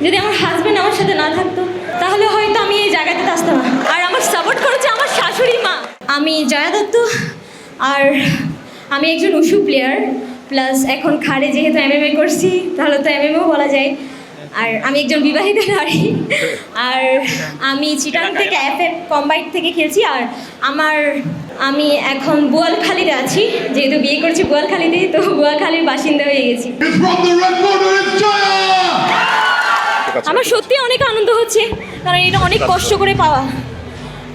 যদি আমার হাজব্যান্ড আমার সাথে না থাকতো তাহলে হয়তো আমি এই জায়গাতে আসতাম না। আর আমার সাপোর্ট করেছে আমার শাশুড়ি মা। আমি জয়া দত্ত, আর আমি একজন উশু প্লেয়ার, প্লাস এখন খাড়ে যেহেতু MMA করছি তাহলে তো MMA বলা যায়। আর আমি একজন বিবাহিত নারী, আর আমি চিটাং থেকে FF কম্বাইট থেকে খেলছি। আর আমি এখন বোয়ালখালীতে আছি, যেহেতু বিয়ে করছি বোয়ালখালীতে, তো বোয়ালখালীর বাসিন্দা হয়ে গেছি। আমার সত্যি অনেক আনন্দ হচ্ছে, কারণ এটা অনেক কষ্ট করে পাওয়া।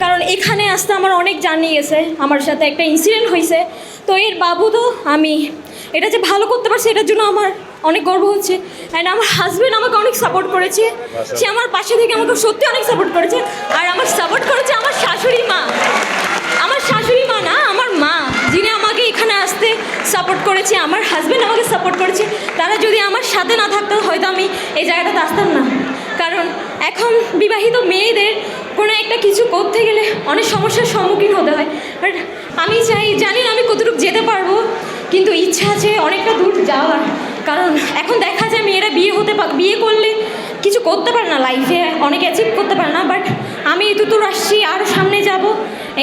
কারণ এখানে আসতে আমার অনেক জার্নি গেছে, আমার সাথে একটা ইনসিডেন্ট হয়েছে, তো এর বাবু তো আমি এটা যে ভালো করতে পারছি এটার জন্য আমার অনেক গর্ব হচ্ছে। অ্যান্ড আমার হাজব্যান্ড আমাকে অনেক সাপোর্ট করেছে, সে আমার পাশে থেকে আমাকে সত্যি অনেক সাপোর্ট করেছে। আর আমার সাপোর্ট করেছে আমার শাশুড়ি মা, আমার শাশুড়ি মা না, আমার মা, যিনি আমাকে এখানে আসতে সাপোর্ট করেছে, আমার হাজব্যান্ড আমাকে সাপোর্ট করেছে। তারা যদি আমার সাথে না থাকতো হয়তো আমি এই জায়গাটাতে আসতাম না। কারণ এখন বিবাহিত মেয়েদের কোনো একটা কিছু করতে গেলে অনেক সমস্যার সম্মুখীন হতে হয়। বাট আমি জানি না আমি কতটুকু যেতে পারবো, কিন্তু ইচ্ছা আছে অনেকটা দূর যাওয়ার। কারণ এখন দেখা যায় মেয়েরা বিয়ে করলে কিছু করতে পারে না, লাইফে অনেক অ্যাচিভ করতে পারে না। বাট আমি এতদূর আসছি, আরও সামনে যাব,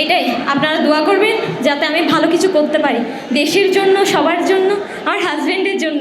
এইটাই। আপনারা দোয়া করবেন যাতে আমি ভালো কিছু করতে পারি, দেশের জন্য, সবার জন্য, আমার হাজব্যান্ডের জন্য।